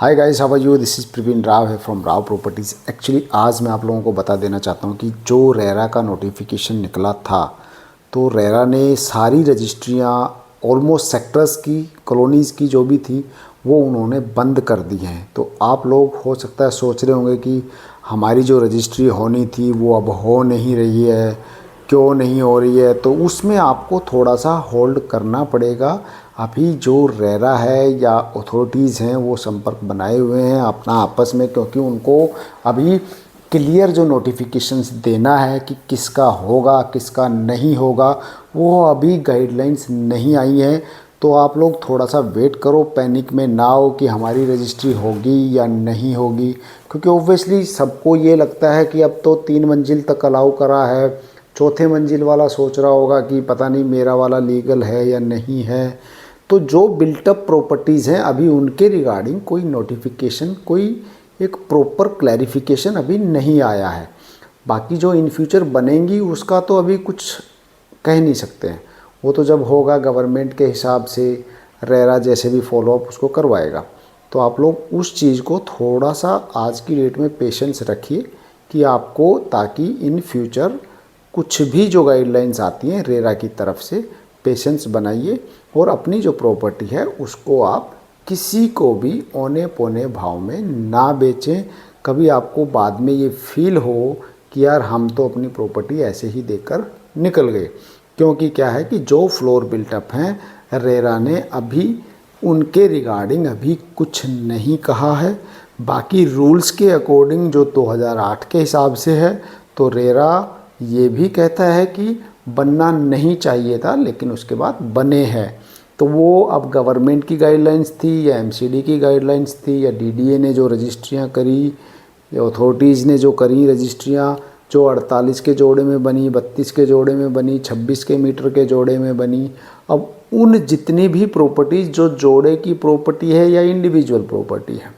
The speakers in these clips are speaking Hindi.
Hi guys, how are you? This is Praveen Rao है फ्रॉम राव प्रॉपर्टीज़। एक्चुअली आज मैं आप लोगों को बता देना चाहता हूँ कि जो रेरा का नोटिफिकेशन निकला था, तो रेरा ने सारी रजिस्ट्रियाँ ऑलमोस्ट सेक्टर्स की, कॉलोनीज़ की जो भी थी, वो उन्होंने बंद कर दी हैं। तो आप लोग हो सकता है सोच रहे होंगे कि हमारी जो रजिस्ट्री होनी थी वो अब हो नहीं रही है, क्यों नहीं हो रही है। तो उसमें आपको थोड़ा सा होल्ड करना पड़ेगा। अभी जो रेरा है या अथॉरिटीज़ हैं वो संपर्क बनाए हुए हैं अपना आपस में, क्योंकि उनको अभी क्लियर जो नोटिफिकेशंस देना है कि किसका होगा किसका नहीं होगा, वो अभी गाइडलाइंस नहीं आई हैं। तो आप लोग थोड़ा सा वेट करो, पैनिक में ना हो कि हमारी रजिस्ट्री होगी या नहीं होगी, क्योंकि ओब्वियसली सबको ये लगता है कि अब तो 3 मंजिल तक अलाउ करा है, चौथे मंजिल वाला सोच रहा होगा कि पता नहीं मेरा वाला लीगल है या नहीं है। तो जो बिल्टअप प्रॉपर्टीज़ हैं अभी उनके रिगार्डिंग कोई नोटिफिकेशन, कोई एक प्रॉपर क्लैरिफिकेशन अभी नहीं आया है। बाकी जो इन फ्यूचर बनेंगी उसका तो अभी कुछ कह नहीं सकते हैं, वो तो जब होगा गवर्नमेंट के हिसाब से रेरा जैसे भी फॉलोअप उसको करवाएगा। तो आप लोग उस चीज़ को थोड़ा सा आज की डेट में पेशेंस रखिए कि आपको, ताकि इन फ्यूचर कुछ भी जो गाइडलाइंस आती हैं रेरा की तरफ से, पेशेंस बनाइए और अपनी जो प्रॉपर्टी है उसको आप किसी को भी औने पौने भाव में ना बेचें। कभी आपको बाद में ये फील हो कि यार हम तो अपनी प्रॉपर्टी ऐसे ही देकर निकल गए, क्योंकि क्या है कि जो फ्लोर बिल्टअप हैं रेरा ने अभी उनके रिगार्डिंग अभी कुछ नहीं कहा है। बाकी रूल्स के अकॉर्डिंग जो 2008 के हिसाब से है, तो रेरा ये भी कहता है कि बनना नहीं चाहिए था, लेकिन उसके बाद बने हैं। तो वो अब गवर्नमेंट की गाइडलाइंस थी या एमसीडी की गाइडलाइंस थी या डीडीए ने जो रजिस्ट्रियाँ करी या अथॉरिटीज़ ने जो करी रजिस्ट्रियाँ, जो 48 के जोड़े में बनी, 32 के जोड़े में बनी, 26 के मीटर के जोड़े में बनी, अब उन जितनी भी प्रॉपर्टीज़ जो जोड़े की प्रॉपर्टी है या इंडिविजुअल प्रॉपर्टी है,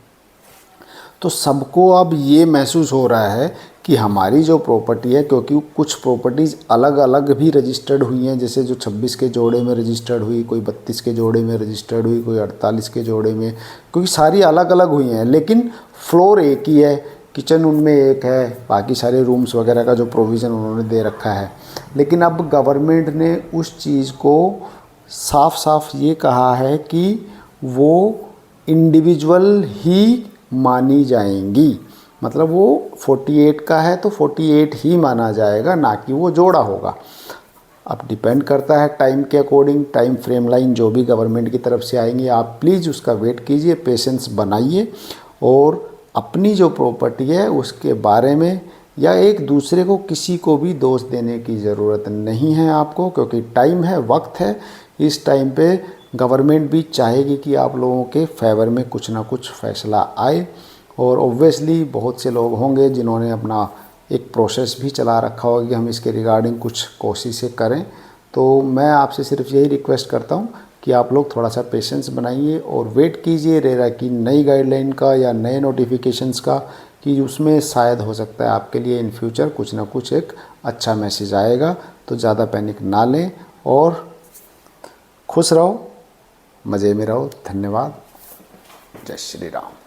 तो सबको अब ये महसूस हो रहा है कि हमारी जो प्रॉपर्टी है, क्योंकि कुछ प्रॉपर्टीज़ अलग अलग भी रजिस्टर्ड हुई हैं, जैसे जो 26 के जोड़े में रजिस्टर्ड हुई, कोई 32 के जोड़े में रजिस्टर्ड हुई, कोई 48 के जोड़े में, क्योंकि सारी अलग अलग हुई हैं, लेकिन फ्लोर एक ही है, किचन उनमें एक है, बाकी सारे रूम्स वगैरह का जो प्रोविज़न उन्होंने दे रखा है। लेकिन अब गवर्नमेंट ने उस चीज़ को साफ साफ ये कहा है कि वो इंडिविजुअल ही मानी जाएंगी। मतलब वो 48 का है तो 48 ही माना जाएगा, ना कि वो जोड़ा होगा। अब डिपेंड करता है टाइम के अकॉर्डिंग, टाइम फ्रेम लाइन जो भी गवर्नमेंट की तरफ से आएंगी, आप प्लीज़ उसका वेट कीजिए, पेशेंस बनाइए और अपनी जो प्रॉपर्टी है उसके बारे में या एक दूसरे को किसी को भी दोष देने की ज़रूरत नहीं है आपको, क्योंकि टाइम है, वक्त है। इस टाइम पे गवर्नमेंट भी चाहेगी कि आप लोगों के फेवर में कुछ ना कुछ फ़ैसला आए, और ऑब्वियसली बहुत से लोग होंगे जिन्होंने अपना एक प्रोसेस भी चला रखा होगा कि हम इसके रिगार्डिंग कुछ कोशिशें करें। तो मैं आपसे सिर्फ यही रिक्वेस्ट करता हूँ कि आप लोग थोड़ा सा पेशेंस बनाइए और वेट कीजिए रेरा की नई गाइडलाइन का या नए नोटिफिकेशंस का, कि उसमें शायद हो सकता है आपके लिए इन फ्यूचर कुछ ना कुछ एक अच्छा मैसेज आएगा। तो ज़्यादा पैनिक ना लें और खुश रहो, मज़े में रहो। धन्यवाद। जय श्री राम।